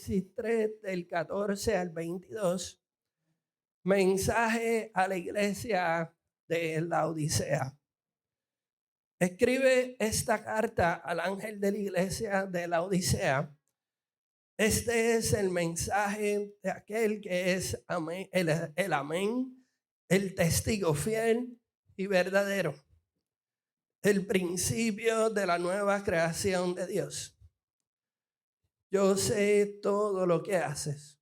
Apocalipsis 3, del 14 al 22. Mensaje a la iglesia de Laodicea. Escribe esta carta al ángel de la iglesia de Laodicea. Este es el mensaje de aquel que es amén, el amén, el testigo fiel y verdadero, el principio de la nueva creación de Dios. Yo sé todo lo que haces,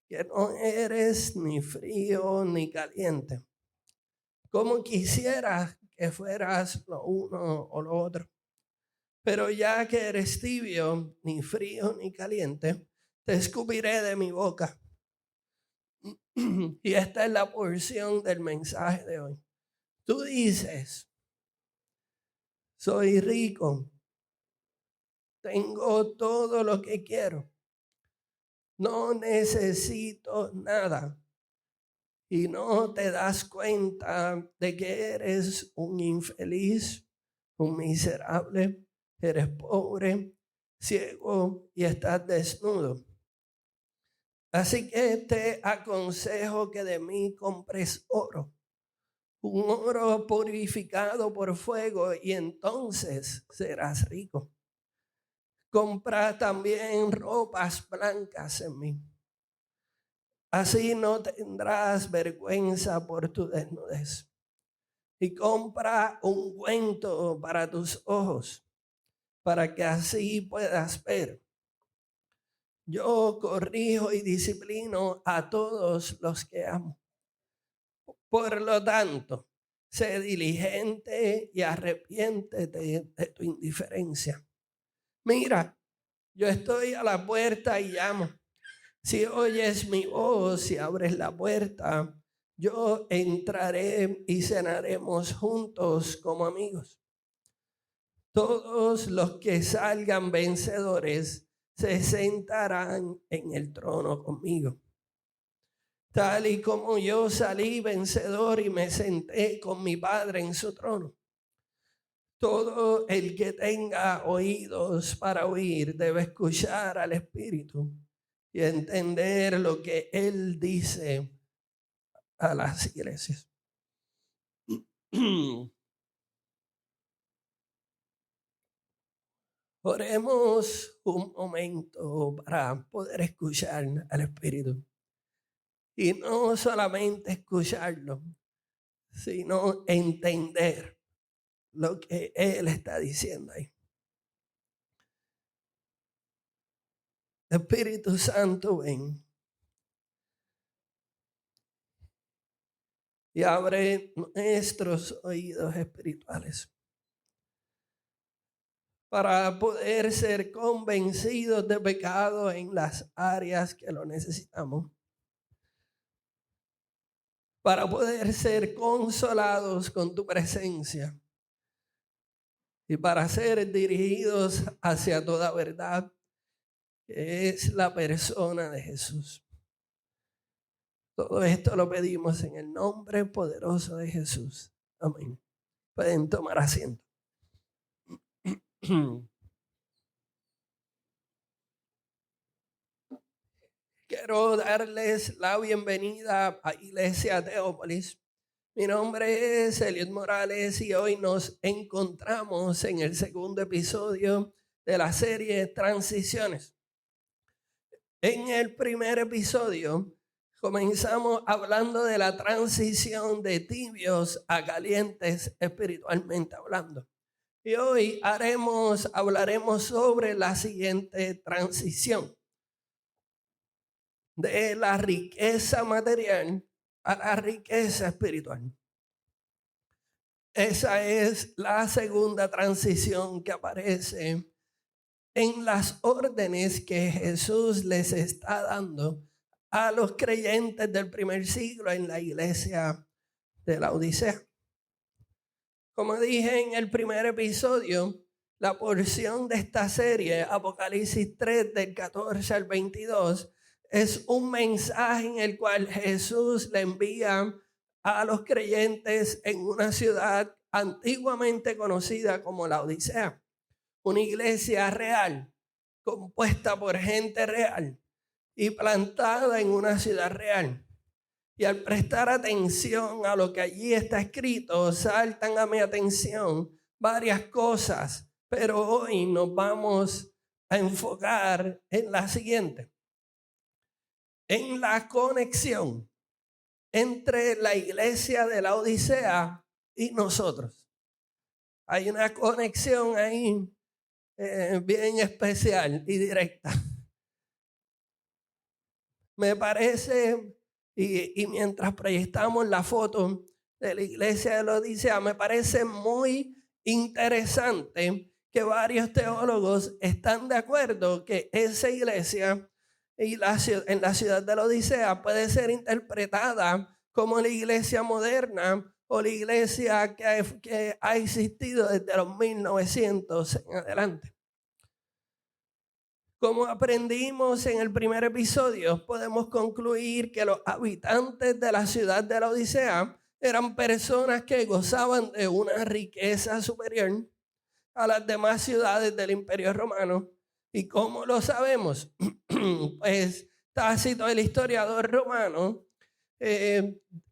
que no eres ni frío ni caliente. Como quisieras que fueras lo uno o lo otro. Pero ya que eres tibio, ni frío ni caliente, te escupiré de mi boca. Y esta es la porción del mensaje de hoy. Tú dices, soy rico, tengo todo lo que quiero, no necesito nada. Y no te das cuenta de que eres un infeliz, un miserable, eres pobre, ciego y estás desnudo. Así que te aconsejo que de mí compres oro, un oro purificado por fuego, y entonces serás rico. Compra también ropas blancas en mí. Así no tendrás vergüenza por tu desnudez. Y compra ungüento para tus ojos, para que así puedas ver. Yo corrijo y disciplino a todos los que amo. Por lo tanto, sé diligente y arrepiéntete de tu indiferencia. Mira, yo estoy a la puerta y llamo. Si oyes mi voz y abres la puerta, yo entraré y cenaremos juntos como amigos. Todos los que salgan vencedores se sentarán en el trono conmigo. Tal y como yo salí vencedor y me senté con mi Padre en su trono. Todo el que tenga oídos para oír debe escuchar al Espíritu y entender lo que Él dice a las iglesias. Oremos un momento para poder escuchar al Espíritu. Y no solamente escucharlo, sino entender lo que Él está diciendo ahí. Espíritu Santo, ven y abre nuestros oídos espirituales para poder ser convencidos de pecado en las áreas que lo necesitamos, para poder ser consolados con tu presencia y para ser dirigidos hacia toda verdad, que es la persona de Jesús. Todo esto lo pedimos en el nombre poderoso de Jesús. Amén. Pueden tomar asiento. Quiero darles la bienvenida a Iglesia Teópolis. Mi nombre es Eliud Morales y hoy nos encontramos en el segundo episodio de la serie Transiciones. En el primer episodio comenzamos hablando de la transición de tibios a calientes espiritualmente hablando. Y hoy hablaremos sobre la siguiente transición. De la riqueza material a la riqueza espiritual. Esa es la segunda transición que aparece en las órdenes que Jesús les está dando a los creyentes del primer siglo en la iglesia de Laodicea. Como dije en el primer episodio, la porción de esta serie, Apocalipsis 3, del 14 al 22, es un mensaje en el cual Jesús le envía a los creyentes en una ciudad antiguamente conocida como Laodicea, una iglesia real, compuesta por gente real y plantada en una ciudad real. Y al prestar atención a lo que allí está escrito, saltan a mi atención varias cosas, pero hoy nos vamos a enfocar en la siguiente: en la conexión entre la iglesia de la Odisea y nosotros. Hay una conexión ahí bien especial y directa. Me parece, y mientras proyectamos la foto de la iglesia de la Odisea, me parece muy interesante que varios teólogos están de acuerdo que esa iglesia en la ciudad de la Odisea puede ser interpretada como la iglesia moderna o la iglesia que ha existido desde los 1900 en adelante. Como aprendimos en el primer episodio, podemos concluir que los habitantes de la ciudad de la Odisea eran personas que gozaban de una riqueza superior a las demás ciudades del Imperio Romano. ¿Y cómo lo sabemos? Pues Tácito, el historiador romano,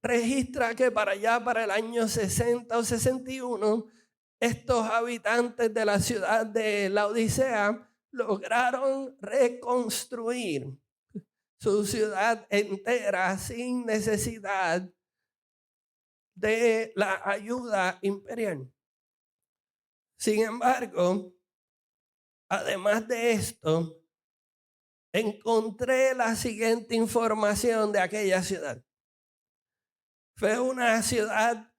registra que para el año 60 o 61, estos habitantes de la ciudad de la Odisea lograron reconstruir su ciudad entera sin necesidad de la ayuda imperial. Sin embargo, además de esto, encontré la siguiente información de aquella ciudad. Fue una ciudad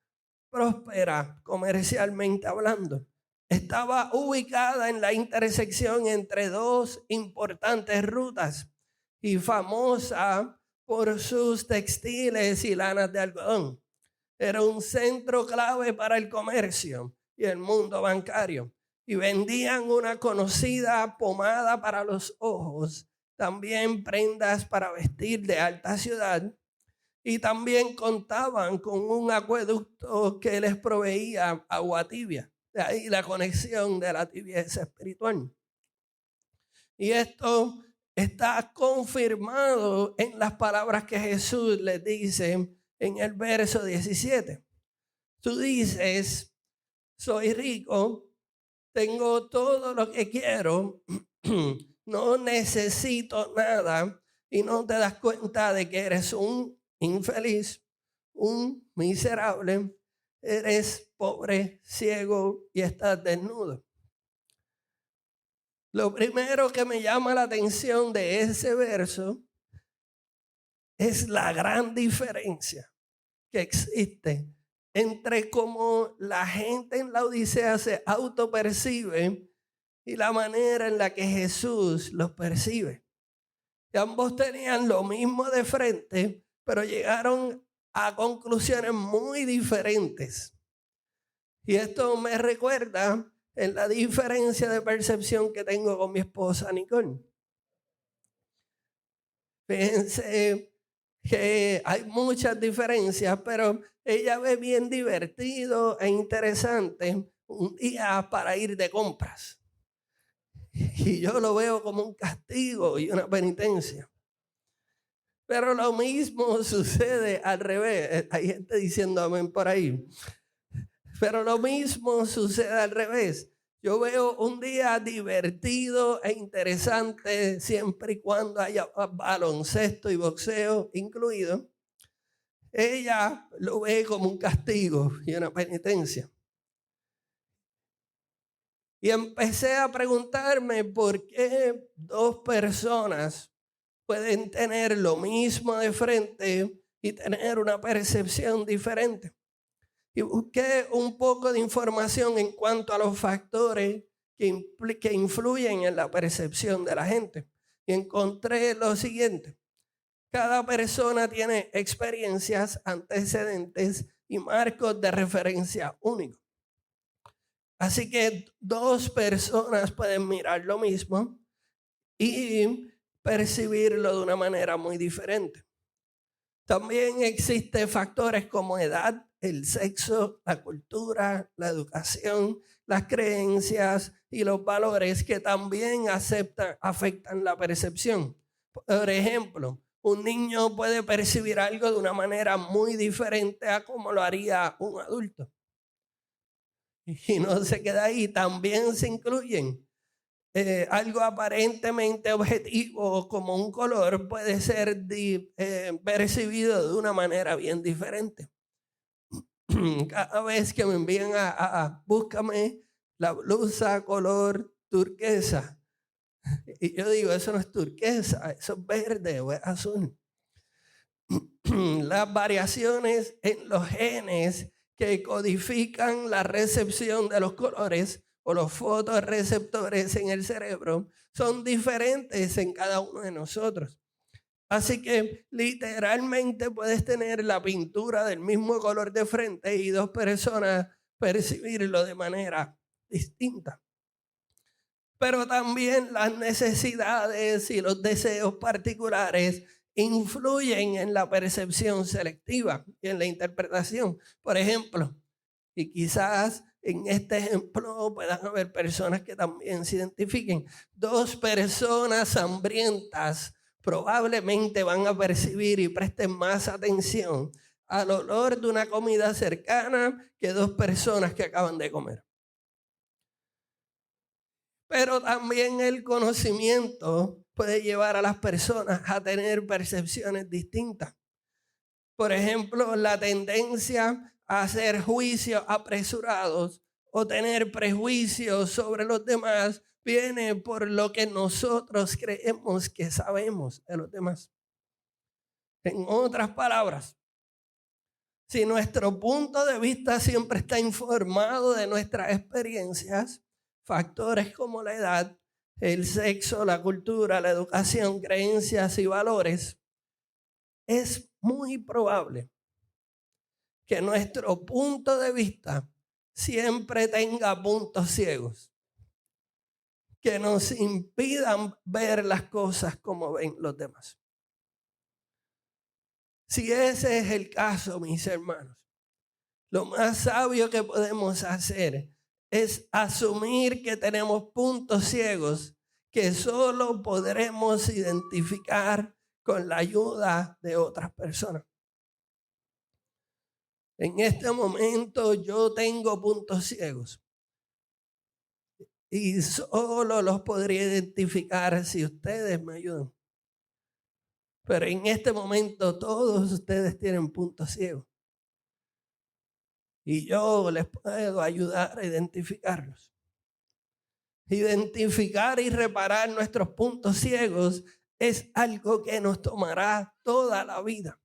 próspera comercialmente hablando. Estaba ubicada en la intersección entre dos importantes rutas y famosa por sus textiles y lanas de algodón. Era un centro clave para el comercio y el mundo bancario. Y vendían una conocida pomada para los ojos, también prendas para vestir de alta ciudad, y también contaban con un acueducto que les proveía agua tibia. De ahí la conexión de la tibieza espiritual. Y esto está confirmado en las palabras que Jesús les dice en el verso 17. Tú dices: soy rico, tengo todo lo que quiero, no necesito nada, y no te das cuenta de que eres un infeliz, un miserable, eres pobre, ciego y estás desnudo. Lo primero que me llama la atención de ese verso es la gran diferencia que existe entre cómo la gente en la Odisea se autopercibe y la manera en la que Jesús los percibe. Y ambos tenían lo mismo de frente, pero llegaron a conclusiones muy diferentes. Y esto me recuerda en la diferencia de percepción que tengo con mi esposa Nicole. Fíjense que hay muchas diferencias, pero ella ve bien divertido e interesante un día para ir de compras. Y yo lo veo como un castigo y una penitencia. Pero lo mismo sucede al revés. Hay gente diciendo amén por ahí. Pero lo mismo sucede al revés. Yo veo un día divertido e interesante siempre y cuando haya baloncesto y boxeo incluido. Ella lo ve como un castigo y una penitencia. Y empecé a preguntarme por qué dos personas pueden tener lo mismo de frente y tener una percepción diferente. Y busqué un poco de información en cuanto a los factores que influyen en la percepción de la gente. Y encontré lo siguiente: cada persona tiene experiencias, antecedentes y marcos de referencia únicos. Así que dos personas pueden mirar lo mismo y percibirlo de una manera muy diferente. También existen factores como edad, el sexo, la cultura, la educación, las creencias y los valores que también afectan la percepción. Por ejemplo, un niño puede percibir algo de una manera muy diferente a como lo haría un adulto. Y no se queda ahí, también se incluyen algo aparentemente objetivo como un color puede ser percibido de una manera bien diferente. Cada vez que me envían búscame la blusa color turquesa, y yo digo, eso no es turquesa, eso es verde o es azul. Las variaciones en los genes que codifican la recepción de los colores o los fotorreceptores en el cerebro son diferentes en cada uno de nosotros. Así que literalmente puedes tener la pintura del mismo color de frente y dos personas percibirlo de manera distinta. Pero también las necesidades y los deseos particulares influyen en la percepción selectiva y en la interpretación. Por ejemplo, y quizás en este ejemplo puedan haber personas que también se identifiquen. Dos personas hambrientas probablemente van a percibir y presten más atención al olor de una comida cercana que dos personas que acaban de comer. Pero también el conocimiento puede llevar a las personas a tener percepciones distintas. Por ejemplo, la tendencia a hacer juicios apresurados o tener prejuicios sobre los demás viene por lo que nosotros creemos que sabemos de los demás. En otras palabras, si nuestro punto de vista siempre está informado de nuestras experiencias, factores como la edad, el sexo, la cultura, la educación, creencias y valores, es muy probable que nuestro punto de vista siempre tenga puntos ciegos que nos impidan ver las cosas como ven los demás. Si ese es el caso, mis hermanos, lo más sabio que podemos hacer es asumir que tenemos puntos ciegos que solo podremos identificar con la ayuda de otras personas. En este momento yo tengo puntos ciegos y solo los podría identificar si ustedes me ayudan. Pero en este momento todos ustedes tienen puntos ciegos y yo les puedo ayudar a identificarlos. Identificar y reparar nuestros puntos ciegos es algo que nos tomará toda la vida.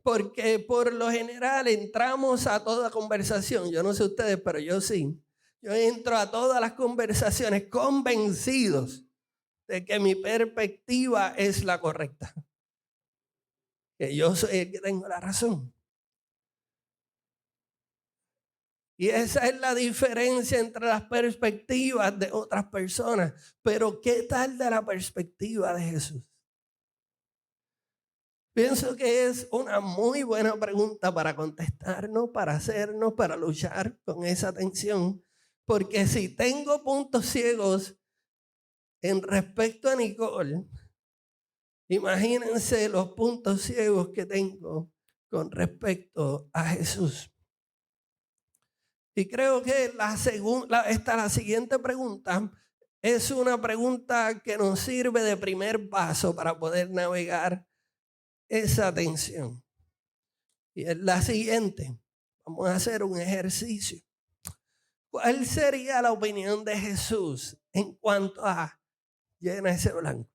Porque por lo general entramos a toda conversación, yo no sé ustedes, pero yo sí. Yo entro a todas las conversaciones convencidos de que mi perspectiva es la correcta. Que yo soy el que tengo la razón. Y esa es la diferencia entre las perspectivas de otras personas. Pero ¿qué tal de la perspectiva de Jesús? Pienso que es una muy buena pregunta para contestarnos, para hacernos, para luchar con esa tensión. Porque si tengo puntos ciegos en respecto a Nicole, imagínense los puntos ciegos que tengo con respecto a Jesús. Y creo que la siguiente pregunta es una pregunta que nos sirve de primer paso para poder navegar esa tensión. Y es la siguiente. Vamos a hacer un ejercicio. ¿Cuál sería la opinión de Jesús en cuanto a llena ese blanco?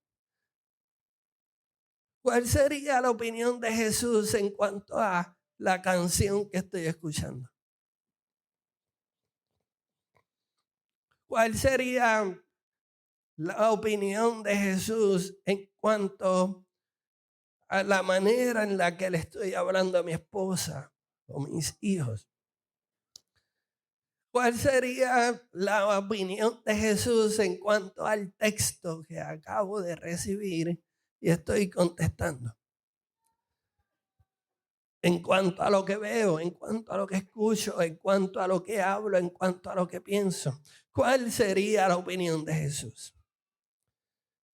¿Cuál sería la opinión de Jesús en cuanto a la canción que estoy escuchando? ¿Cuál sería la opinión de Jesús en cuanto a la manera en la que le estoy hablando a mi esposa o mis hijos? ¿Cuál sería la opinión de Jesús en cuanto al texto que acabo de recibir y estoy contestando? en cuanto a lo que veo, en cuanto a lo que escucho, en cuanto a lo que hablo, en cuanto a lo que pienso. ¿Cuál sería la opinión de Jesús?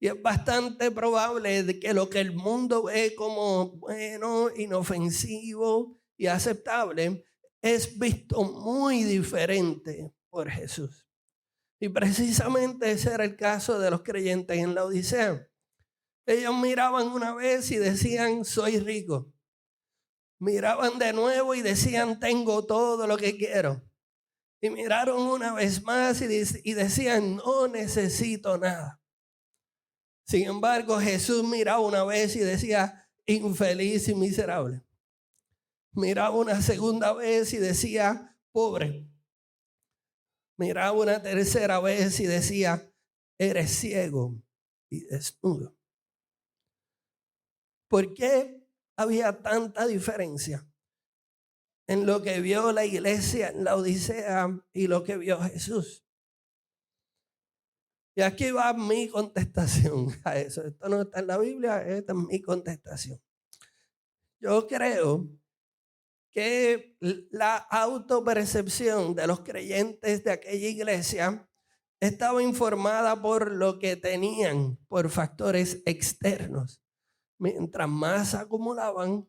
Y es bastante probable de que lo que el mundo ve como bueno, inofensivo y aceptable es visto muy diferente por Jesús. Y precisamente ese era el caso de los creyentes en la Odisea. Ellos miraban una vez y decían, soy rico. Miraban de nuevo y decían, tengo todo lo que quiero. Y miraron una vez más y decían, no necesito nada. Sin embargo, Jesús miraba una vez y decía, infeliz y miserable. Miraba una segunda vez y decía, pobre. Miraba una tercera vez y decía, eres ciego y desnudo. ¿Por qué había tanta diferencia en lo que vio la iglesia en la Odisea y lo que vio Jesús? Y aquí va mi contestación a eso. Esto no está en la Biblia, esta es mi contestación. Yo creo que la autopercepción de los creyentes de aquella iglesia estaba informada por lo que tenían, por factores externos. Mientras más acumulaban,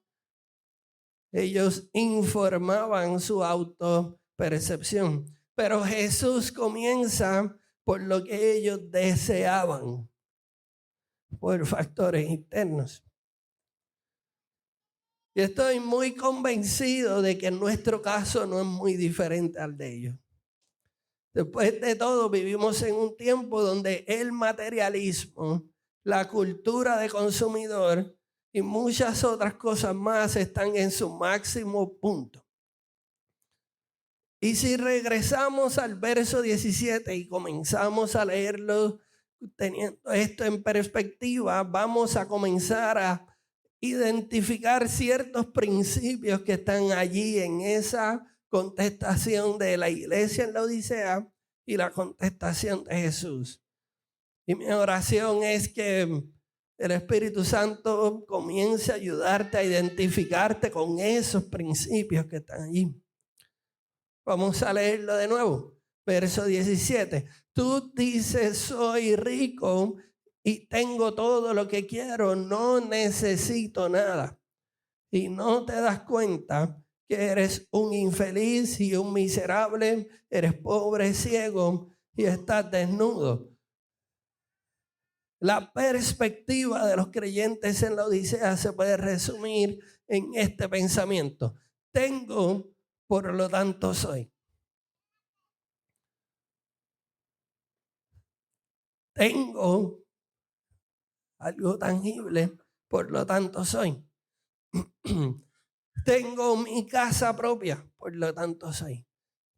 ellos informaban su autopercepción. Pero Jesús comienza por lo que ellos deseaban, por factores internos. Y estoy muy convencido de que en nuestro caso no es muy diferente al de ellos. Después de todo, vivimos en un tiempo donde el materialismo, la cultura de consumidor y muchas otras cosas más están en su máximo punto. Y si regresamos al verso 17 y comenzamos a leerlo teniendo esto en perspectiva, vamos a comenzar a identificar ciertos principios que están allí en esa contestación de la iglesia en la Odisea y la contestación de Jesús. Y mi oración es que el Espíritu Santo comience a ayudarte a identificarte con esos principios que están allí. Vamos a leerlo de nuevo. Verso 17. Tú dices, soy rico y tengo todo lo que quiero, no necesito nada. Y no te das cuenta que eres un infeliz y un miserable, eres pobre, ciego y estás desnudo. La perspectiva de los creyentes en la Odisea se puede resumir en este pensamiento. Tengo, por lo tanto soy. Tengo algo tangible, por lo tanto soy. Tengo mi casa propia, por lo tanto soy.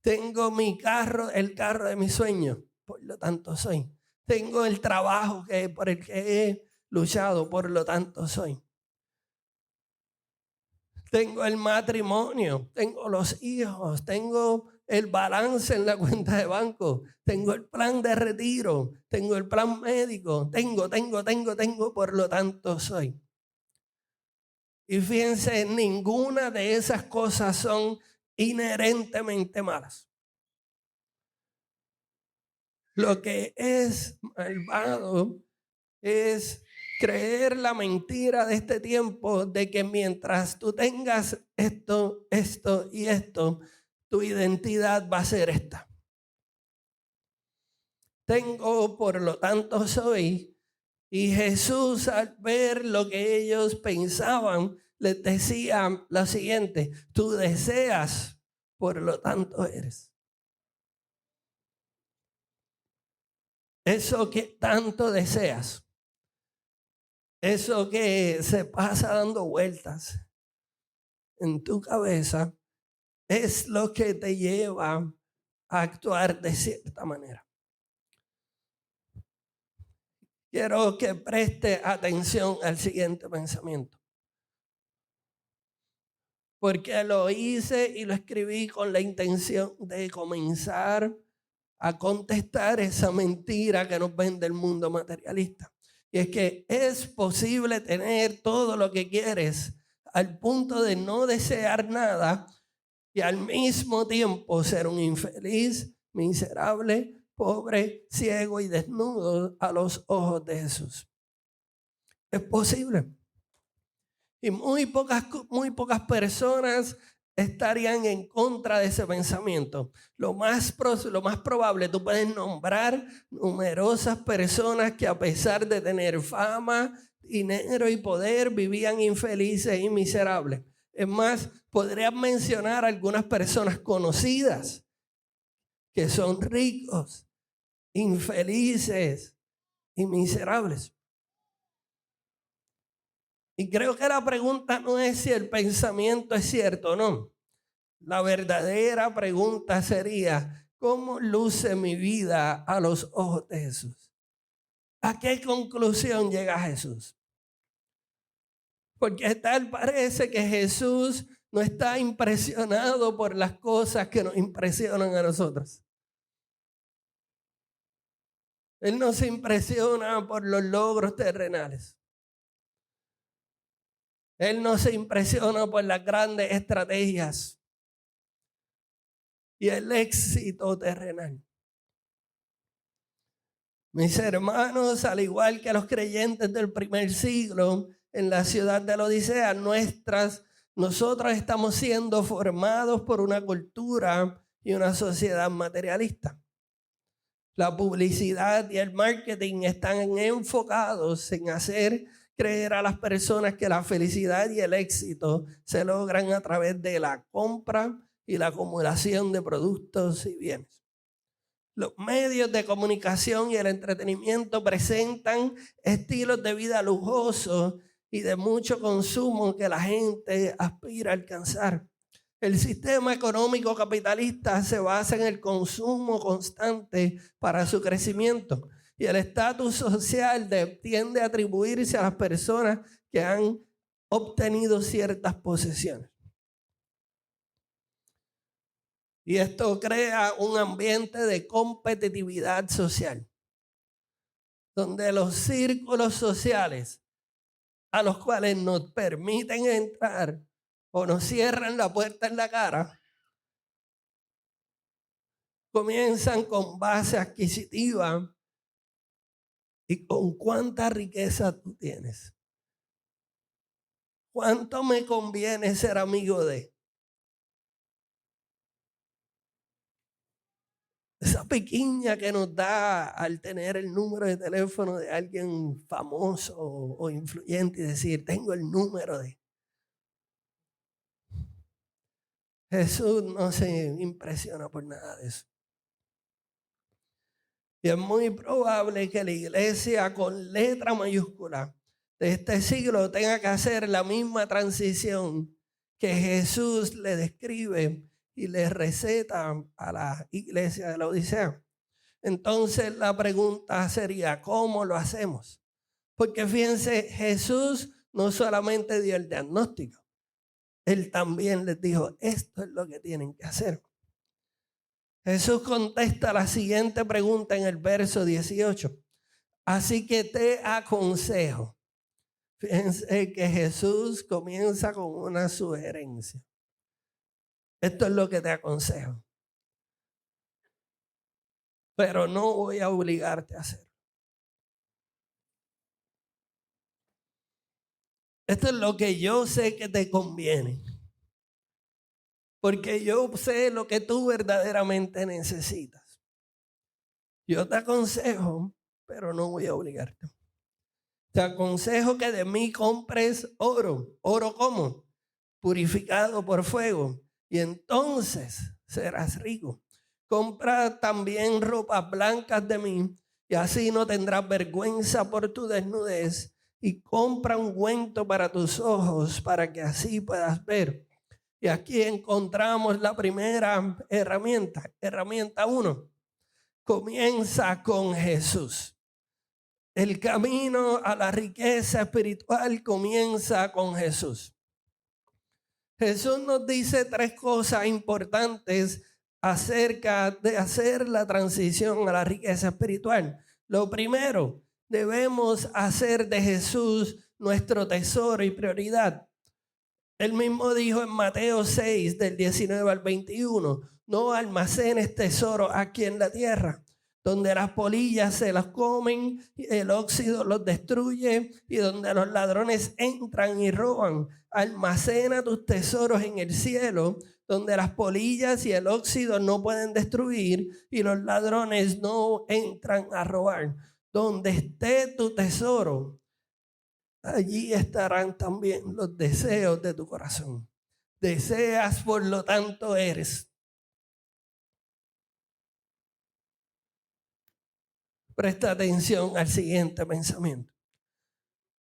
Tengo mi carro, el carro de mis sueños, por lo tanto soy. Tengo el trabajo por el que he luchado, por lo tanto soy. Tengo el matrimonio, tengo los hijos, tengo el balance en la cuenta de banco, tengo el plan de retiro, tengo el plan médico, tengo, por lo tanto soy. Y fíjense, ninguna de esas cosas son inherentemente malas. Lo que es malvado es creer la mentira de este tiempo de que mientras tú tengas esto y esto, tu identidad va a ser esta. Tengo, por lo tanto soy. Y Jesús, al ver lo que ellos pensaban, les decía lo siguiente: tú deseas, por lo tanto eres. Eso que tanto deseas, eso que se pasa dando vueltas en tu cabeza, es lo que te lleva a actuar de cierta manera. Quiero que preste atención al siguiente pensamiento, porque lo hice y lo escribí con la intención de comenzar a contestar esa mentira que nos vende el mundo materialista. Y es que es posible tener todo lo que quieres al punto de no desear nada y al mismo tiempo ser un infeliz, miserable, pobre, ciego y desnudo a los ojos de Jesús. Es posible. Y muy pocas personas estarían en contra de ese pensamiento. Lo más probable, tú puedes nombrar numerosas personas que a pesar de tener fama, dinero y poder, vivían infelices y miserables. Es más, podrías mencionar algunas personas conocidas que son ricos, infelices y miserables. Y creo que la pregunta no es si el pensamiento es cierto o no. La verdadera pregunta sería, ¿cómo luce mi vida a los ojos de Jesús? ¿A qué conclusión llega Jesús? Porque tal parece que Jesús no está impresionado por las cosas que nos impresionan a nosotros. Él no se impresiona por los logros terrenales. Él no se impresiona por las grandes estrategias y el éxito terrenal. Mis hermanos, al igual que los creyentes del primer siglo en la ciudad de la Odisea, nosotros estamos siendo formados por una cultura y una sociedad materialista. La publicidad y el marketing están enfocados en hacer creer a las personas que la felicidad y el éxito se logran a través de la compra y la acumulación de productos y bienes. Los medios de comunicación y el entretenimiento presentan estilos de vida lujosos y de mucho consumo que la gente aspira a alcanzar. El sistema económico capitalista se basa en el consumo constante para su crecimiento. Y el estatus social tiende a atribuirse a las personas que han obtenido ciertas posesiones. Y esto crea un ambiente de competitividad social, donde los círculos sociales a los cuales nos permiten entrar o nos cierran la puerta en la cara, comienzan con base adquisitiva y con cuánta riqueza tú tienes. ¿Cuánto me conviene ser amigo de? Esa piquiña que nos da al tener el número de teléfono de alguien famoso o influyente y decir, tengo el número de. Jesús no se impresiona por nada de eso. Y es muy probable que la iglesia con letra mayúscula de este siglo tenga que hacer la misma transición que Jesús le describe y le receta a la iglesia de la Odisea. Entonces la pregunta sería, ¿cómo lo hacemos? Porque fíjense, Jesús no solamente dio el diagnóstico, Él también les dijo, esto es lo que tienen que hacer. Jesús contesta la siguiente pregunta en el verso 18. Así que te aconsejo. Fíjense que Jesús comienza con una sugerencia. Esto es lo que te aconsejo. Pero no voy a obligarte a hacer. Esto es lo que yo sé que te conviene. Porque yo sé lo que tú verdaderamente necesitas. Yo te aconsejo, pero no voy a obligarte. Te aconsejo que de mí compres oro. ¿Oro cómo? Purificado por fuego. Y entonces serás rico. Compra también ropas blancas de mí y así no tendrás vergüenza por tu desnudez. Y compra ungüento para tus ojos para que así puedas ver. Y aquí encontramos la primera herramienta. Herramienta 1. Comienza con Jesús. El camino a la riqueza espiritual comienza con Jesús. Jesús nos dice 3 cosas importantes acerca de hacer la transición a la riqueza espiritual. Lo primero, debemos hacer de Jesús nuestro tesoro y prioridad. Él mismo dijo en Mateo 6, del 19 al 21, no almacenes tesoro aquí en la tierra, donde las polillas se las comen, el óxido los destruye y donde los ladrones entran y roban. Almacena tus tesoros en el cielo, donde las polillas y el óxido no pueden destruir y los ladrones no entran a robar. Donde esté tu tesoro, allí estarán también los deseos de tu corazón. Deseas, por lo tanto eres. Presta atención al siguiente pensamiento.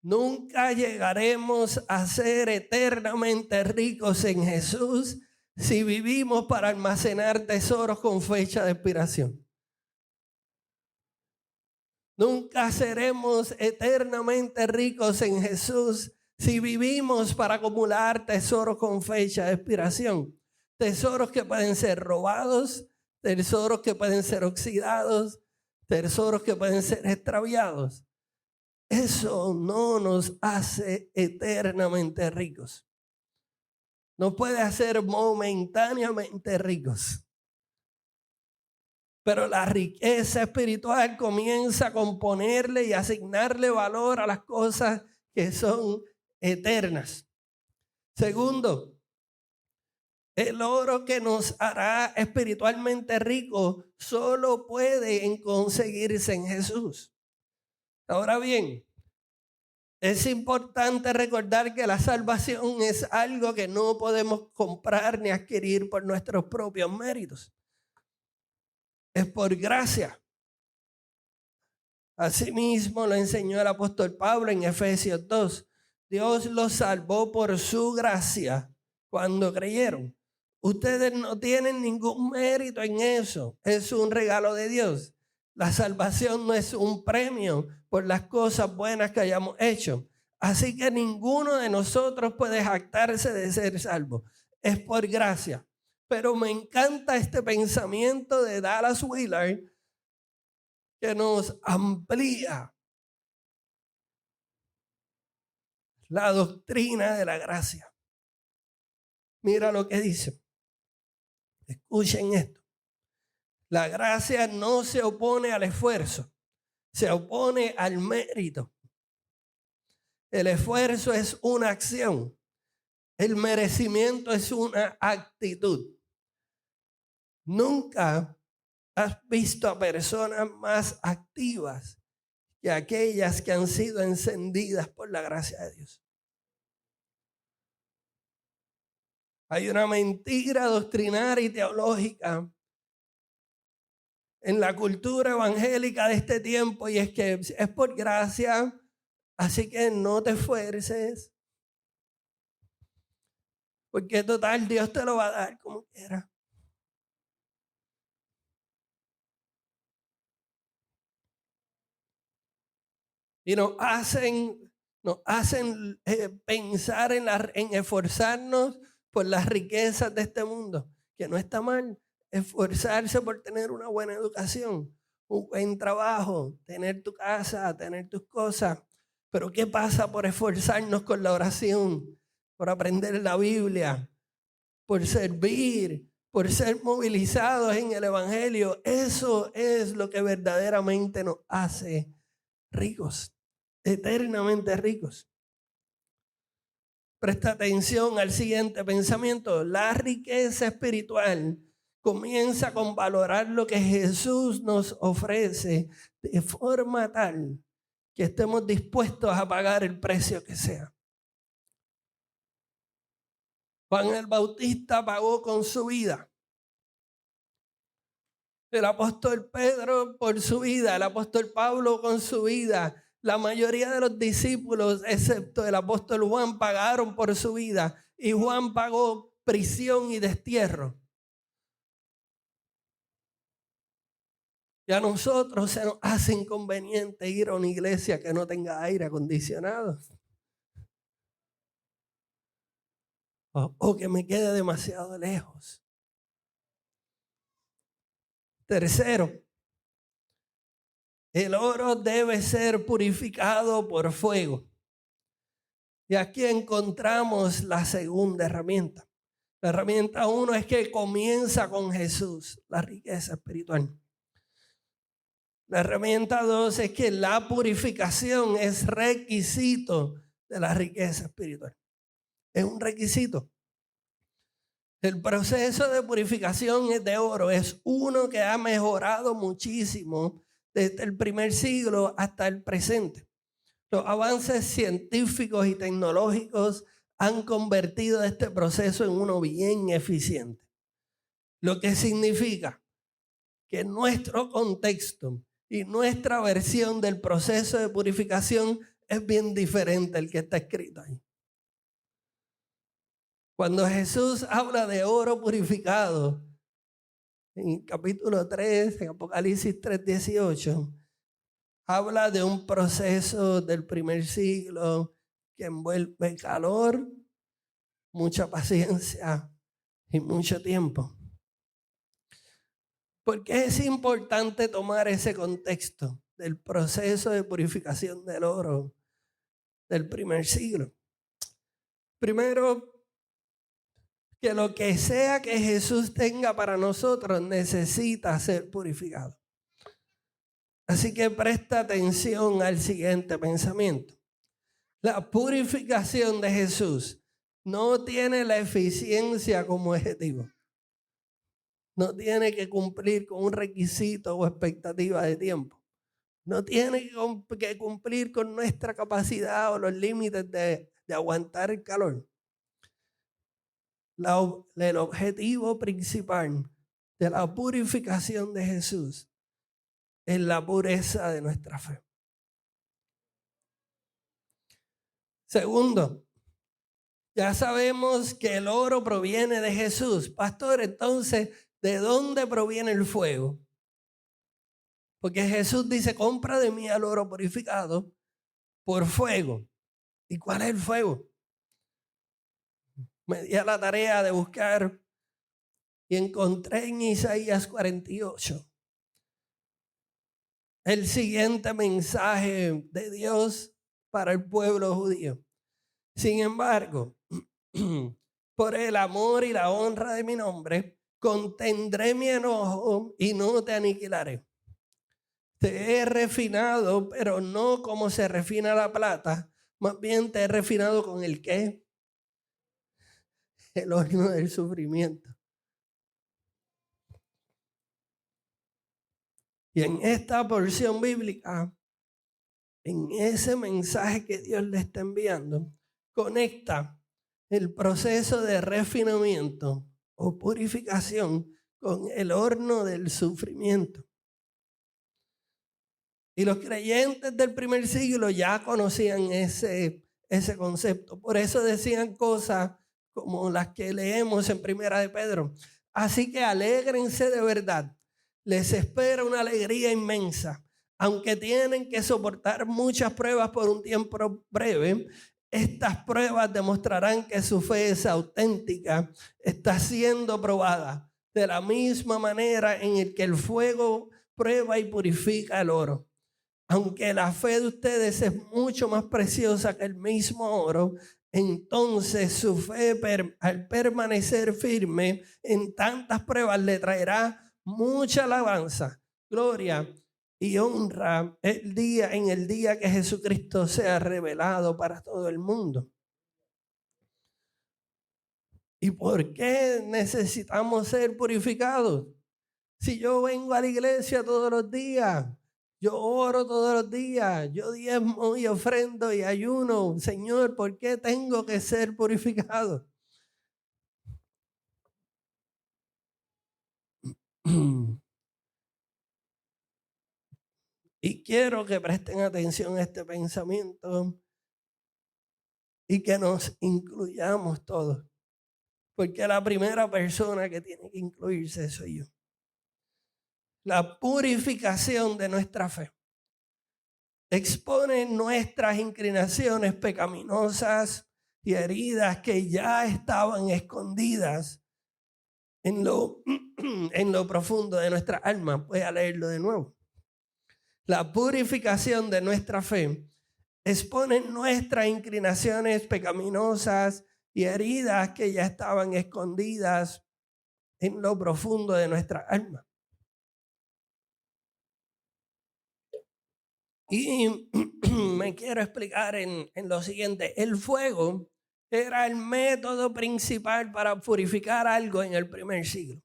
Nunca llegaremos a ser eternamente ricos en Jesús si vivimos para almacenar tesoros con fecha de expiración. Nunca seremos eternamente ricos en Jesús si vivimos para acumular tesoros con fecha de expiración. Tesoros que pueden ser robados, tesoros que pueden ser oxidados, tesoros que pueden ser extraviados. Eso no nos hace eternamente ricos. Nos puede hacer momentáneamente ricos. Pero la riqueza espiritual comienza con ponerle y asignarle valor a las cosas que son eternas. Segundo, el oro que nos hará espiritualmente ricos solo puede conseguirse en Jesús. Ahora bien, es importante recordar que la salvación es algo que no podemos comprar ni adquirir por nuestros propios méritos. Es por gracia. Asimismo lo enseñó el apóstol Pablo en Efesios 2. Dios los salvó por su gracia cuando creyeron. Ustedes no tienen ningún mérito en eso. Es un regalo de Dios. La salvación no es un premio por las cosas buenas que hayamos hecho. Así que ninguno de nosotros puede jactarse de ser salvo. Es por gracia. Pero me encanta este pensamiento de Dallas Willard que nos amplía la doctrina de la gracia. Mira lo que dice. Escuchen esto. La gracia no se opone al esfuerzo, se opone al mérito. El esfuerzo es una acción. El merecimiento es una actitud. Nunca has visto a personas más activas que aquellas que han sido encendidas por la gracia de Dios. Hay una mentira doctrinaria y teológica en la cultura evangélica de este tiempo, y es que es por gracia, así que no te esfuerces, porque total Dios te lo va a dar como quiera. Y nos hacen pensar en esforzarnos por las riquezas de este mundo, que no está mal. Esforzarse por tener una buena educación, un buen trabajo, tener tu casa, tener tus cosas. Pero ¿qué pasa por esforzarnos con la oración, por aprender la Biblia, por servir, por ser movilizados en el Evangelio? Eso es lo que verdaderamente nos hace ricos, eternamente ricos. Presta atención al siguiente pensamiento. La riqueza espiritual comienza con valorar lo que Jesús nos ofrece de forma tal que estemos dispuestos a pagar el precio que sea. Juan el Bautista pagó con su vida. El apóstol Pedro por su vida, el apóstol Pablo con su vida. La mayoría de los discípulos, excepto el apóstol Juan, pagaron por su vida. Y Juan pagó prisión y destierro. Y a nosotros se nos hace inconveniente ir a una iglesia que no tenga aire acondicionado. O que me quede demasiado lejos. Tercero, el oro debe ser purificado por fuego. Y aquí encontramos la segunda herramienta. La herramienta 1 es que comienza con Jesús, la riqueza espiritual. La herramienta 2 es que la purificación es requisito de la riqueza espiritual. Es un requisito. El proceso de purificación es de oro. Es uno que ha mejorado muchísimo desde el primer siglo hasta el presente. Los avances científicos y tecnológicos han convertido este proceso en uno bien eficiente. Lo que significa que nuestro contexto y nuestra versión del proceso de purificación es bien diferente al que está escrito ahí. Cuando Jesús habla de oro purificado, en capítulo 3, en Apocalipsis 3:18, habla de un proceso del primer siglo que envuelve calor, mucha paciencia y mucho tiempo. ¿Por qué es importante tomar ese contexto del proceso de purificación del oro del primer siglo? Primero, que lo que sea que Jesús tenga para nosotros necesita ser purificado. Así que presta atención al siguiente pensamiento. La purificación de Jesús no tiene la eficiencia como objetivo. No tiene que cumplir con un requisito o expectativa de tiempo. No tiene que cumplir con nuestra capacidad o los límites de aguantar el calor. El objetivo principal de la purificación de Jesús es la pureza de nuestra fe. Segundo, ya sabemos que el oro proviene de Jesús. Pastor, entonces, ¿de dónde proviene el fuego? Porque Jesús dice, compra de mí el oro purificado por fuego. ¿Y cuál es el fuego? Me di a la tarea de buscar y encontré en Isaías 48 el siguiente mensaje de Dios para el pueblo judío. Sin embargo, por el amor y la honra de mi nombre, contendré mi enojo y no te aniquilaré. Te he refinado, pero no como se refina la plata, más bien te he refinado con el ¿qué? El horno del sufrimiento. Y en esta porción bíblica, en ese mensaje que Dios le está enviando, conecta el proceso de refinamiento o purificación con el horno del sufrimiento. Y los creyentes del primer siglo ya conocían ese concepto. Por eso decían cosas como las que leemos en Primera de Pedro. Así que alégrense de verdad. Les espera una alegría inmensa. Aunque tienen que soportar muchas pruebas por un tiempo breve, estas pruebas demostrarán que su fe es auténtica, está siendo probada. De la misma manera en el que el fuego prueba y purifica el oro. Aunque la fe de ustedes es mucho más preciosa que el mismo oro, entonces su fe al permanecer firme en tantas pruebas le traerá mucha alabanza, gloria y honra en el día que Jesucristo sea revelado para todo el mundo. ¿Y por qué necesitamos ser purificados? Si yo vengo a la iglesia todos los días, yo oro todos los días, yo diezmo y ofrendo y ayuno, Señor, ¿por qué tengo que ser purificado? Y quiero que presten atención a este pensamiento y que nos incluyamos todos, porque la primera persona que tiene que incluirse soy yo. La purificación de nuestra fe expone nuestras inclinaciones pecaminosas y heridas que ya estaban escondidas en lo profundo de nuestra alma. Voy a leerlo de nuevo. La purificación de nuestra fe exponen nuestras inclinaciones pecaminosas y heridas que ya estaban escondidas en lo profundo de nuestra alma. Y me quiero explicar en lo siguiente. El fuego era el método principal para purificar algo en el primer siglo,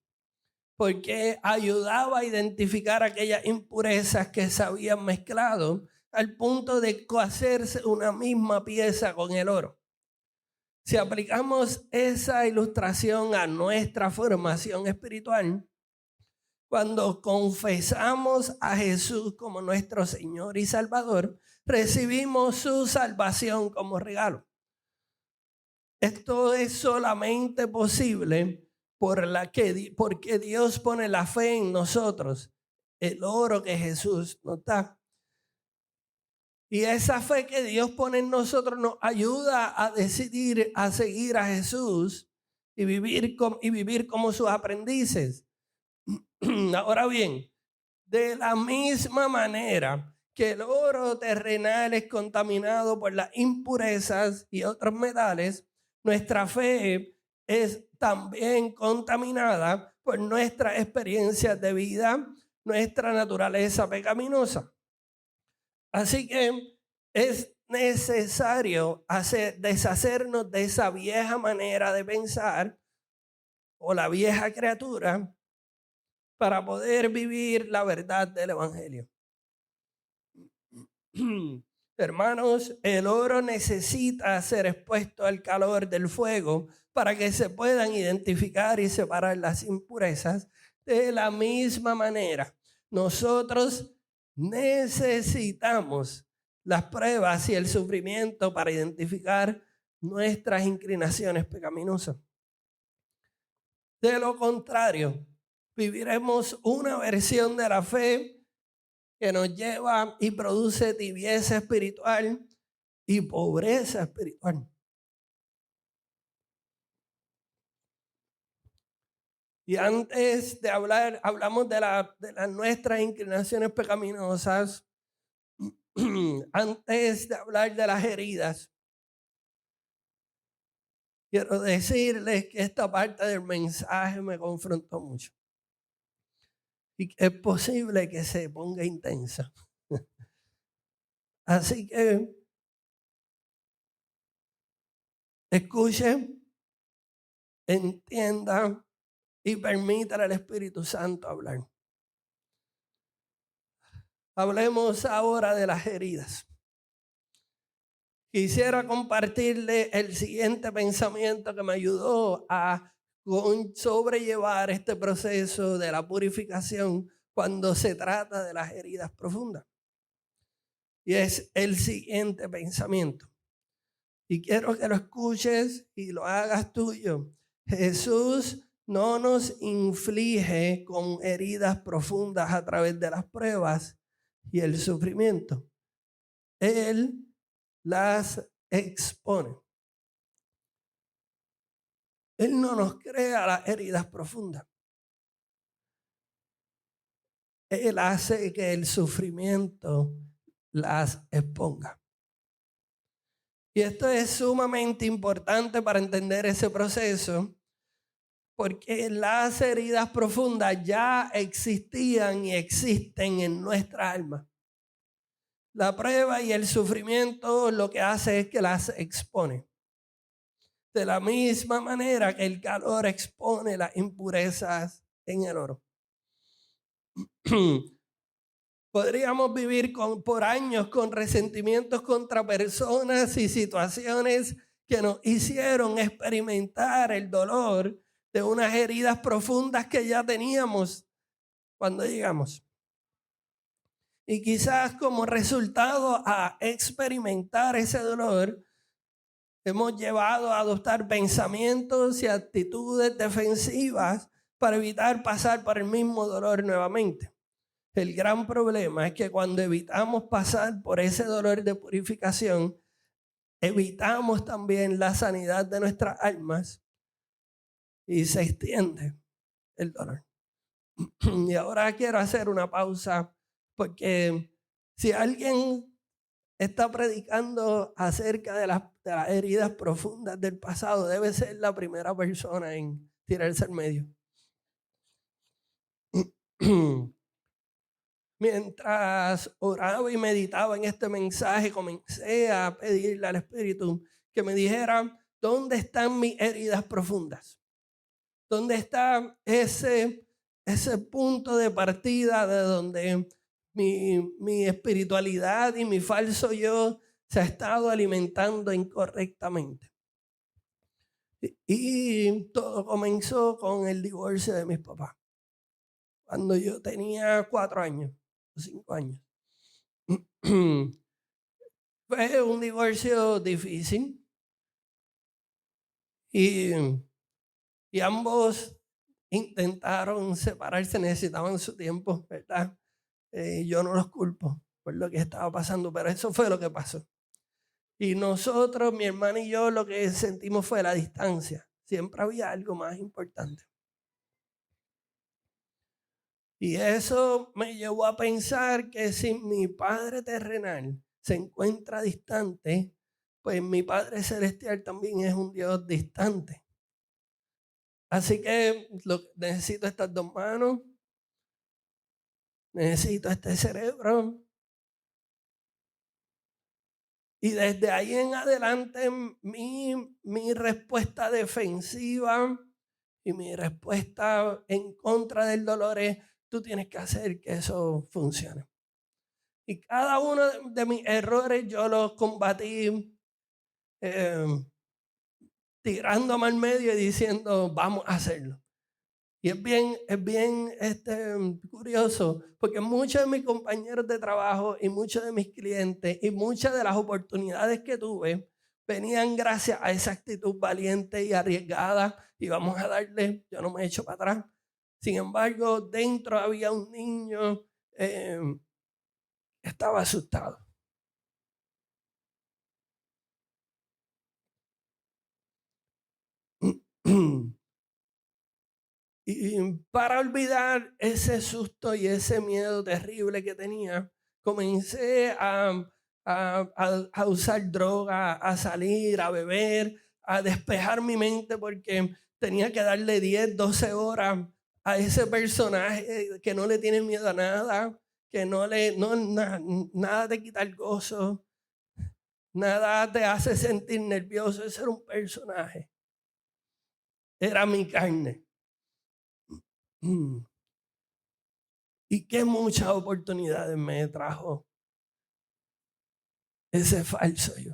porque ayudaba a identificar aquellas impurezas que se habían mezclado al punto de cohacerse una misma pieza con el oro. Si aplicamos esa ilustración a nuestra formación espiritual, cuando confesamos a Jesús como nuestro Señor y Salvador, recibimos su salvación como regalo. Esto es solamente posible porque Dios pone la fe en nosotros, el oro que Jesús nos da. Y esa fe que Dios pone en nosotros nos ayuda a decidir a seguir a Jesús y vivir como sus aprendices. Ahora bien, de la misma manera que el oro terrenal es contaminado por las impurezas y otros metales, nuestra fe es también contaminada por nuestras experiencias de vida, nuestra naturaleza pecaminosa. Así que es necesario deshacernos de esa vieja manera de pensar o la vieja criatura para poder vivir la verdad del evangelio. Hermanos, el oro necesita ser expuesto al calor del fuego para que se puedan identificar y separar las impurezas. De la misma manera, nosotros necesitamos las pruebas y el sufrimiento para identificar nuestras inclinaciones pecaminosas. De lo contrario, viviremos una versión de la fe que nos lleva y produce tibieza espiritual y pobreza espiritual. Y antes de hablar, hablamos de nuestras inclinaciones pecaminosas. Antes de hablar de las heridas, quiero decirles que esta parte del mensaje me confrontó mucho. Y es posible que se ponga intensa. Así que escuchen, entiendan y permitan al Espíritu Santo hablar. Hablemos ahora de las heridas. Quisiera compartirle el siguiente pensamiento que me ayudó a sobrellevar este proceso de la purificación cuando se trata de las heridas profundas. Y es el siguiente pensamiento. Y quiero que lo escuches y lo hagas tuyo. Jesús no nos inflige con heridas profundas a través de las pruebas y el sufrimiento. Él las expone. Él no nos crea las heridas profundas. Él hace que el sufrimiento las exponga. Y esto es sumamente importante para entender ese proceso, porque las heridas profundas ya existían y existen en nuestra alma. La prueba y el sufrimiento lo que hace es que las expone. De la misma manera que el calor expone las impurezas en el oro. Podríamos vivir por años con resentimientos contra personas y situaciones que nos hicieron experimentar el dolor de unas heridas profundas que ya teníamos cuando llegamos. Y quizás como resultado a experimentar ese dolor, hemos llevado a adoptar pensamientos y actitudes defensivas para evitar pasar por el mismo dolor nuevamente. El gran problema es que cuando evitamos pasar por ese dolor de purificación, evitamos también la sanidad de nuestras almas y se extiende el dolor. Y ahora quiero hacer una pausa porque si alguien está predicando acerca de las heridas profundas del pasado. Debe ser la primera persona en tirarse al medio. Mientras oraba y meditaba en este mensaje, comencé a pedirle al Espíritu que me dijera, ¿dónde están mis heridas profundas? ¿Dónde está ese punto de partida de donde mi espiritualidad y mi falso yo se ha estado alimentando incorrectamente? Y todo comenzó con el divorcio de mis papás. Cuando yo tenía 4 años, 5 años. Fue un divorcio difícil y ambos intentaron separarse, necesitaban su tiempo, ¿verdad? Yo no los culpo por lo que estaba pasando, pero eso fue lo que pasó. Y nosotros, mi hermana y yo, lo que sentimos fue la distancia. Siempre había algo más importante. Y eso me llevó a pensar que si mi Padre terrenal se encuentra distante, pues mi Padre celestial también es un Dios distante. Así que necesito estas 2 manos, necesito este cerebro. Y desde ahí en adelante mi respuesta defensiva y mi respuesta en contra del dolor es, tú tienes que hacer que eso funcione. Y cada uno de mis errores yo los combatí tirándome al medio y diciendo, vamos a hacerlo. Y es bien curioso, porque muchos de mis compañeros de trabajo y muchos de mis clientes y muchas de las oportunidades que tuve venían gracias a esa actitud valiente y arriesgada y vamos a darle, yo no me echo para atrás. Sin embargo, dentro había un niño que estaba asustado. Y para olvidar ese susto y ese miedo terrible que tenía, comencé a usar droga, a salir, a beber, a despejar mi mente porque tenía que darle 10, 12 horas a ese personaje que no le tiene miedo a nada, que nada te quita el gozo, nada te hace sentir nervioso. Ese era un personaje. Era mi carne. Y qué muchas oportunidades me trajo ese falso yo.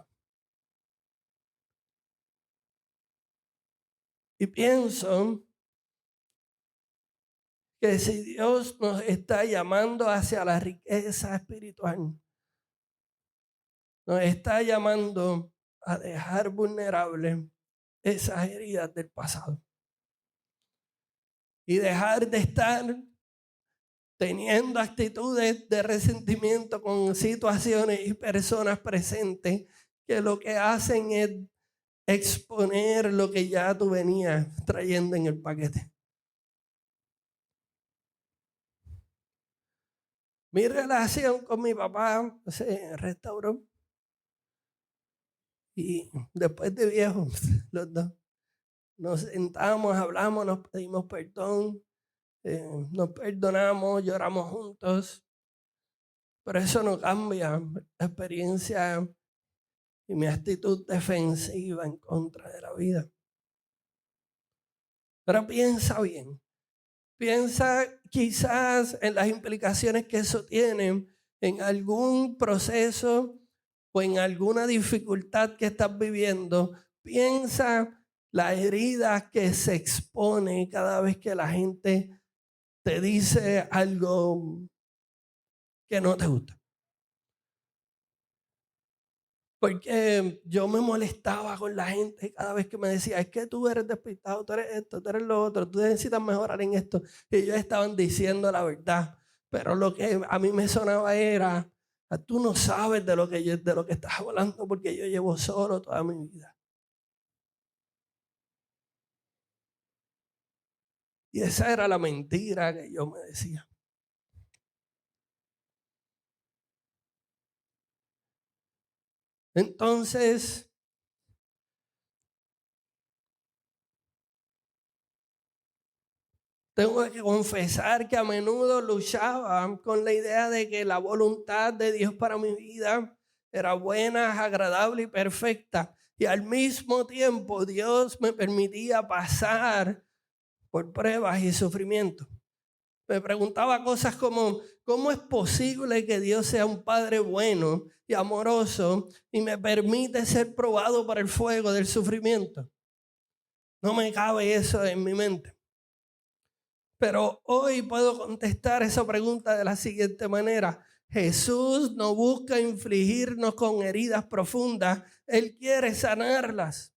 Y pienso que si Dios nos está llamando hacia la riqueza espiritual, nos está llamando a dejar vulnerables esas heridas del pasado. Y dejar de estar teniendo actitudes de resentimiento con situaciones y personas presentes que lo que hacen es exponer lo que ya tú venías trayendo en el paquete. Mi relación con mi papá se restauró y después de viejos, los dos, nos sentamos, hablamos, nos pedimos perdón, nos perdonamos, lloramos juntos, pero eso no cambia la experiencia y mi actitud defensiva en contra de la vida. Pero piensa bien, piensa quizás en las implicaciones que eso tiene en algún proceso o en alguna dificultad que estás viviendo. Piensa la herida que se expone cada vez que la gente te dice algo que no te gusta. Porque yo me molestaba con la gente cada vez que me decía, es que tú eres despistado, tú eres esto, tú eres lo otro, tú necesitas mejorar en esto. Y ellos estaban diciendo la verdad. Pero lo que a mí me sonaba era, tú no sabes de lo que estás hablando porque yo llevo solo toda mi vida. Y esa era la mentira que yo me decía. Entonces, tengo que confesar que a menudo luchaba con la idea de que la voluntad de Dios para mi vida era buena, agradable y perfecta. Y al mismo tiempo Dios me permitía pasar por pruebas y sufrimientos. Me preguntaba cosas como, ¿cómo es posible que Dios sea un Padre bueno y amoroso y me permite ser probado por el fuego del sufrimiento? No me cabe eso en mi mente. Pero hoy puedo contestar esa pregunta de la siguiente manera. Jesús no busca infligirnos con heridas profundas. Él quiere sanarlas.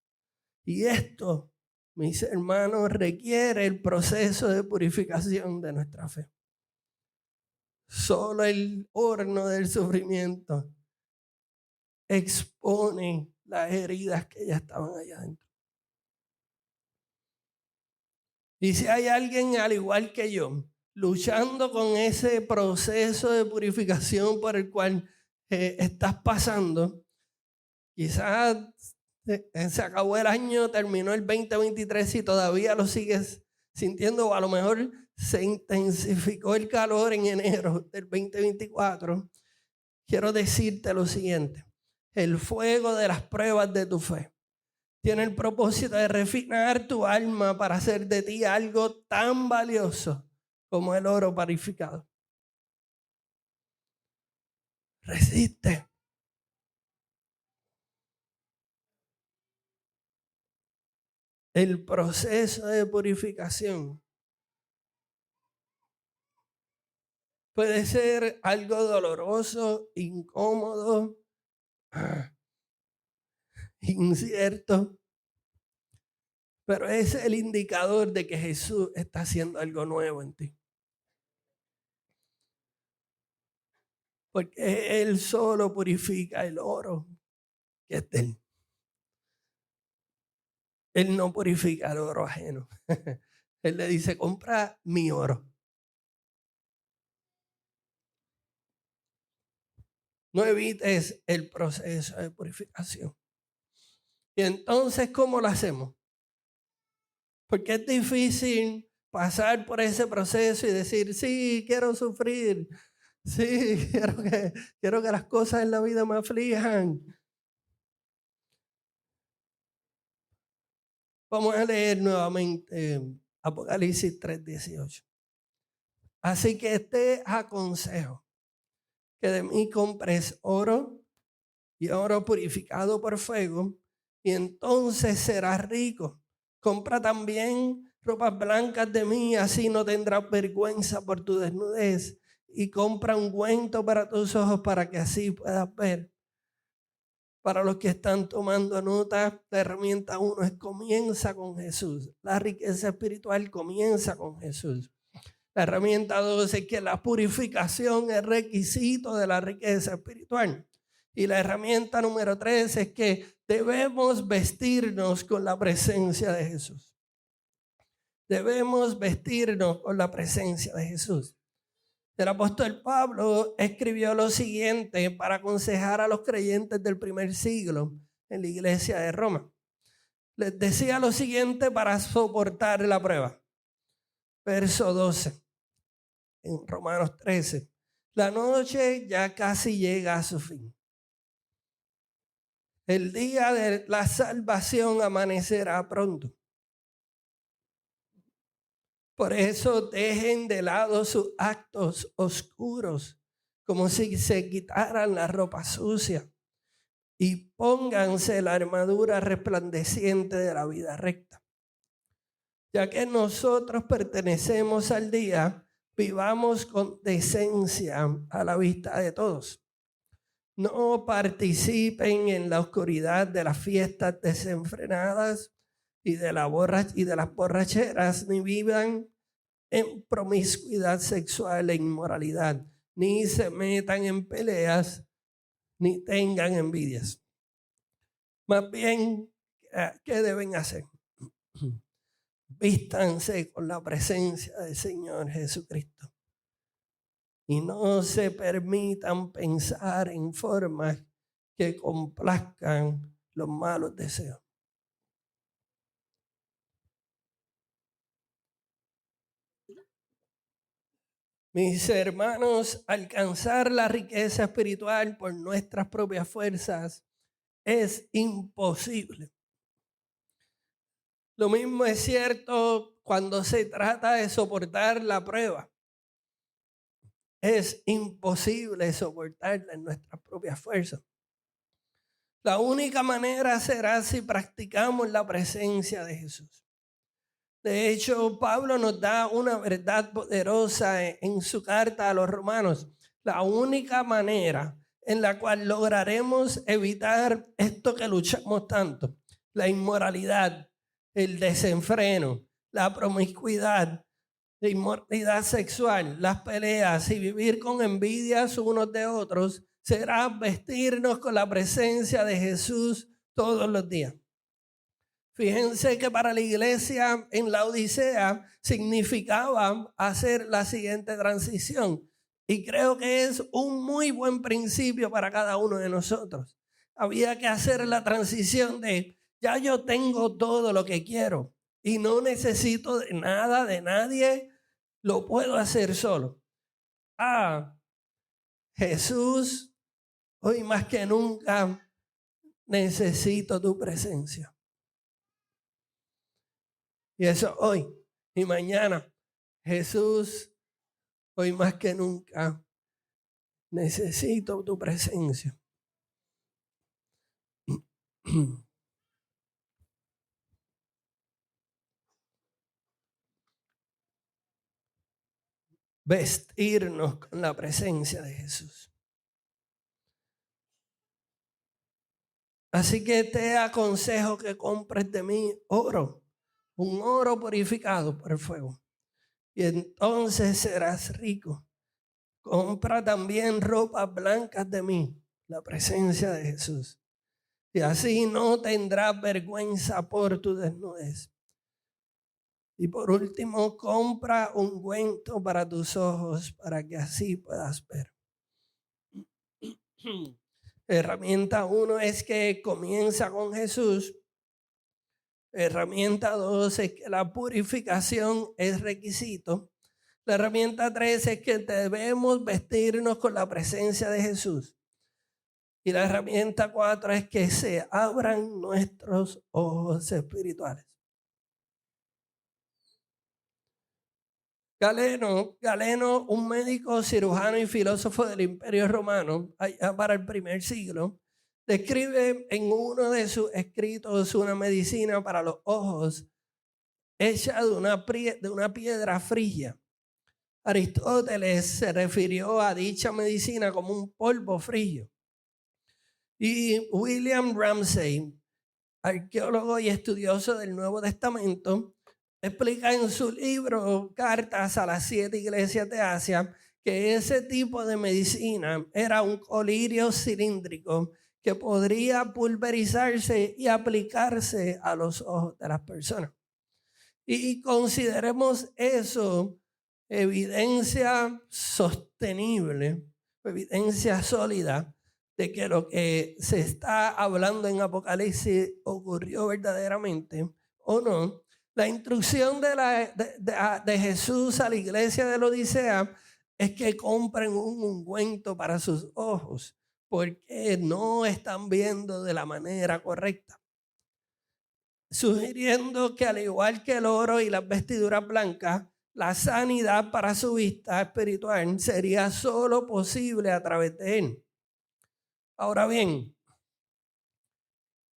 Y esto, mis hermanos, requiere el proceso de purificación de nuestra fe. Solo el horno del sufrimiento expone las heridas que ya estaban allá adentro. Y si hay alguien al igual que yo, luchando con ese proceso de purificación por el cual estás pasando, quizás se acabó el año, terminó el 2023 y todavía lo sigues sintiendo, o a lo mejor se intensificó el calor en enero del 2024. Quiero decirte lo siguiente: el fuego de las pruebas de tu fe tiene el propósito de refinar tu alma para hacer de ti algo tan valioso como el oro purificado. Resiste. El proceso de purificación puede ser algo doloroso, incómodo, incierto, pero es el indicador de que Jesús está haciendo algo nuevo en ti. Porque Él solo purifica el oro que es de Él. Él no purifica el oro ajeno. Él le dice, compra mi oro. No evites el proceso de purificación. Y entonces, ¿cómo lo hacemos? Porque es difícil pasar por ese proceso y decir, sí, quiero sufrir. Sí, quiero que las cosas en la vida me aflijan. Vamos a leer nuevamente Apocalipsis 3:18. Así que te aconsejo que de mí compres oro y oro purificado por fuego, y entonces serás rico. Compra también ropas blancas de mí, así no tendrás vergüenza por tu desnudez. Y compra ungüento para tus ojos para que así puedas ver. Para los que están tomando nota, la herramienta 1 es comienza con Jesús. La riqueza espiritual comienza con Jesús. La herramienta 2 es que la purificación es requisito de la riqueza espiritual. Y la herramienta número 3 es que debemos vestirnos con la presencia de Jesús. Debemos vestirnos con la presencia de Jesús. El apóstol Pablo escribió lo siguiente para aconsejar a los creyentes del primer siglo en la iglesia de Roma. Les decía lo siguiente para soportar la prueba. Verso 12, en Romanos 13. La noche ya casi llega a su fin. El día de la salvación amanecerá pronto. Por eso dejen de lado sus actos oscuros, como si se quitaran la ropa sucia, y pónganse la armadura resplandeciente de la vida recta. Ya que nosotros pertenecemos al día, vivamos con decencia a la vista de todos. No participen en la oscuridad de las fiestas desenfrenadas y de las borracheras, ni vivan en promiscuidad sexual e inmoralidad, ni se metan en peleas, ni tengan envidias. Más bien, ¿qué deben hacer? Vístanse con la presencia del Señor Jesucristo. Y no se permitan pensar en formas que complazcan los malos deseos. Mis hermanos, alcanzar la riqueza espiritual por nuestras propias fuerzas es imposible. Lo mismo es cierto cuando se trata de soportar la prueba. Es imposible soportarla en nuestras propias fuerzas. La única manera será si practicamos la presencia de Jesús. De hecho, Pablo nos da una verdad poderosa en su carta a los romanos. La única manera en la cual lograremos evitar esto que luchamos tanto, la inmoralidad, el desenfreno, la promiscuidad, la inmoralidad sexual, las peleas y vivir con envidias unos de otros, será vestirnos con la presencia de Jesús todos los días. Fíjense que para la iglesia en la Odisea significaba hacer la siguiente transición. Y creo que es un muy buen principio para cada uno de nosotros. Había que hacer la transición de, ya yo tengo todo lo que quiero y no necesito de nada, de nadie, lo puedo hacer solo. Jesús, hoy más que nunca necesito tu presencia. Y eso hoy y mañana. Jesús, hoy más que nunca, necesito tu presencia. Vestirnos con la presencia de Jesús. Así que te aconsejo que compres de mí oro, un oro purificado por el fuego. Y entonces serás rico. Compra también ropas blancas de mí, la presencia de Jesús. Y así no tendrás vergüenza por tu desnudez. Y por último, compra ungüento para tus ojos para que así puedas ver. Herramienta 1 es que comienza con Jesús. Herramienta 2 es que la purificación es requisito. La herramienta 3 es que debemos vestirnos con la presencia de Jesús. Y la herramienta 4 es que se abran nuestros ojos espirituales. Galeno, un médico, cirujano y filósofo del Imperio Romano, allá para el primer siglo, describe en uno de sus escritos una medicina para los ojos hecha de una piedra frigia. Aristóteles se refirió a dicha medicina como un polvo frío. Y William Ramsay, arqueólogo y estudioso del Nuevo Testamento, explica en su libro Cartas a las 7 iglesias de Asia que ese tipo de medicina era un colirio cilíndrico que podría pulverizarse y aplicarse a los ojos de las personas. Y consideremos eso evidencia sostenible, evidencia sólida de que lo que se está hablando en Apocalipsis ocurrió verdaderamente o no. La instrucción de Jesús a la iglesia de la Odisea es que compren un ungüento para sus ojos porque no están viendo de la manera correcta. Sugiriendo que al igual que el oro y las vestiduras blancas, la sanidad para su vista espiritual sería solo posible a través de él. Ahora bien,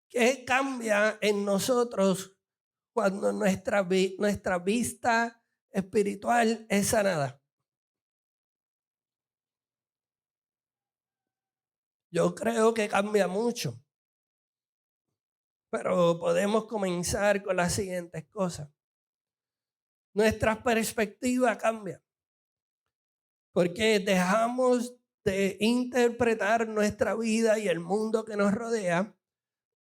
¿qué cambia en nosotros cuando nuestra vista espiritual es sanada? Yo creo que cambia mucho, pero podemos comenzar con las siguientes cosas. Nuestra perspectiva cambia porque dejamos de interpretar nuestra vida y el mundo que nos rodea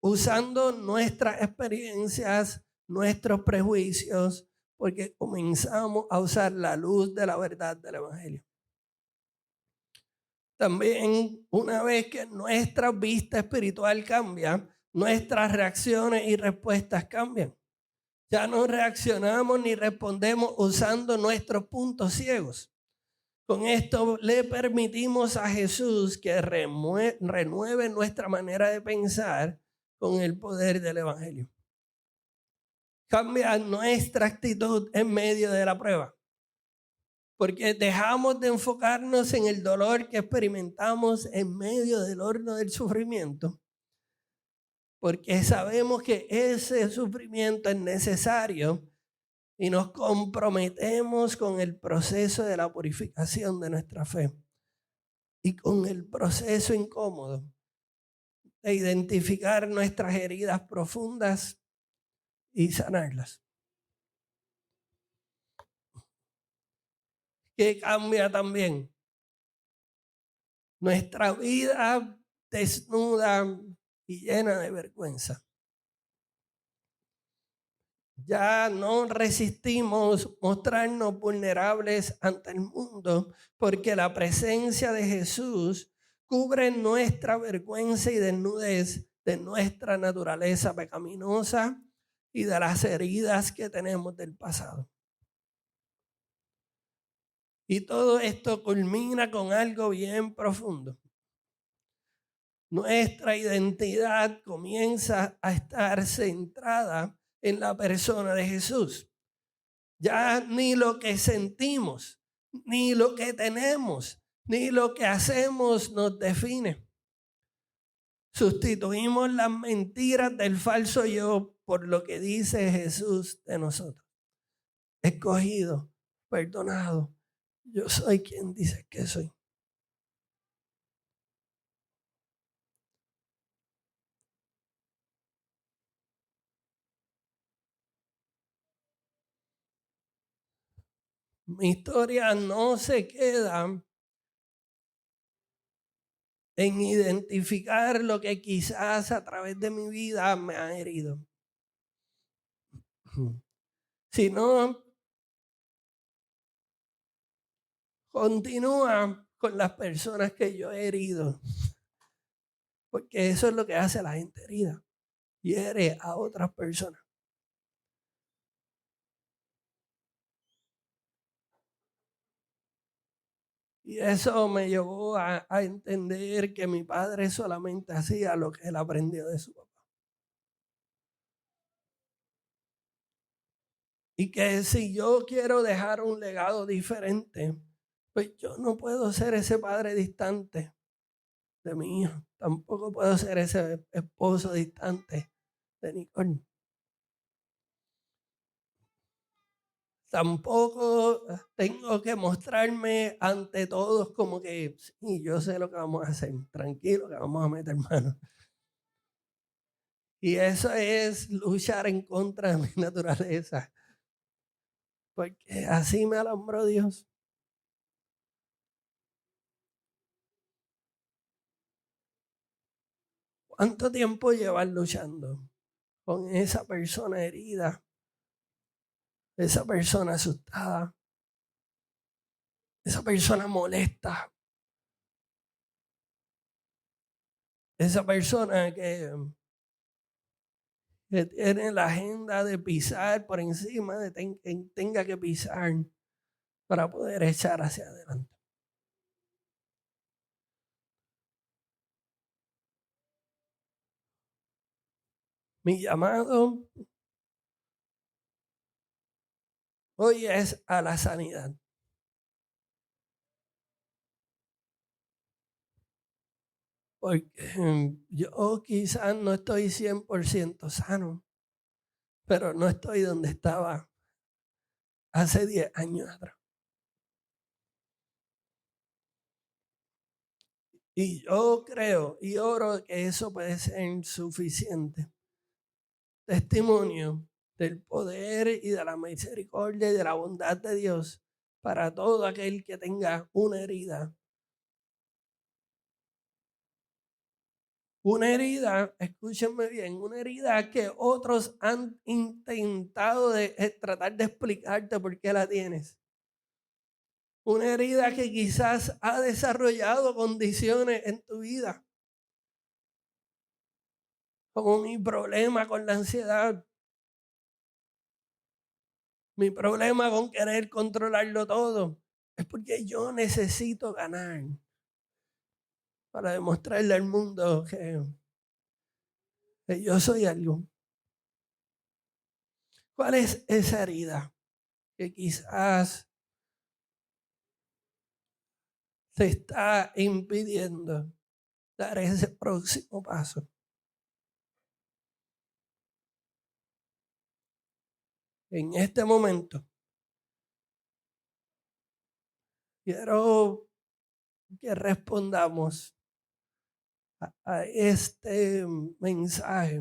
usando nuestras experiencias, nuestros prejuicios, porque comenzamos a usar la luz de la verdad del Evangelio. También, una vez que nuestra vista espiritual cambia, nuestras reacciones y respuestas cambian. Ya no reaccionamos ni respondemos usando nuestros puntos ciegos. Con esto le permitimos a Jesús que renueve nuestra manera de pensar con el poder del Evangelio. Cambia nuestra actitud en medio de la prueba, porque dejamos de enfocarnos en el dolor que experimentamos en medio del horno del sufrimiento, porque sabemos que ese sufrimiento es necesario y nos comprometemos con el proceso de la purificación de nuestra fe y con el proceso incómodo de identificar nuestras heridas profundas y sanarlas. Que cambia también nuestra vida desnuda y llena de vergüenza. Ya no resistimos mostrarnos vulnerables ante el mundo, porque la presencia de Jesús cubre nuestra vergüenza y desnudez de nuestra naturaleza pecaminosa y de las heridas que tenemos del pasado. Y todo esto culmina con algo bien profundo. Nuestra identidad comienza a estar centrada en la persona de Jesús. Ya ni lo que sentimos, ni lo que tenemos, ni lo que hacemos nos define. Sustituimos las mentiras del falso yo por lo que dice Jesús de nosotros. Escogido, perdonado, yo soy quien dice que soy. Mi historia no se queda en identificar lo que quizás a través de mi vida me ha herido, sino continúa con las personas que yo he herido, porque eso es lo que hace la gente herida, hiere a otras personas. Y eso me llevó a entender que mi padre solamente hacía lo que él aprendió de su papá. Y que si yo quiero dejar un legado diferente, pues yo no puedo ser ese padre distante de mi hijo. Tampoco puedo ser ese esposo distante de Nicole. Tampoco tengo que mostrarme ante todos como que sí, yo sé lo que vamos a hacer, tranquilo que vamos a meter mano. Y eso es luchar en contra de mi naturaleza, porque así me alumbró Dios. ¿Cuánto tiempo llevas luchando con esa persona herida, esa persona asustada, esa persona molesta, esa persona que tiene la agenda de pisar por encima de quien tenga que pisar para poder echar hacia adelante? Mi llamado hoy es a la sanidad. Porque yo quizás no estoy 100% sano, pero no estoy donde estaba hace 10 años atrás. Y yo creo y oro que eso puede ser suficiente testimonio del poder y de la misericordia y de la bondad de Dios para todo aquel que tenga una herida. Una herida, escúchenme bien, una herida que otros han intentado de tratar de explicarte por qué la tienes. Una herida que quizás ha desarrollado condiciones en tu vida, como mi problema con la ansiedad, mi problema con querer controlarlo todo. Es porque yo necesito ganar para demostrarle al mundo que yo soy algo. ¿Cuál es esa herida que quizás te está impidiendo dar ese próximo paso? En este momento quiero que respondamos a este mensaje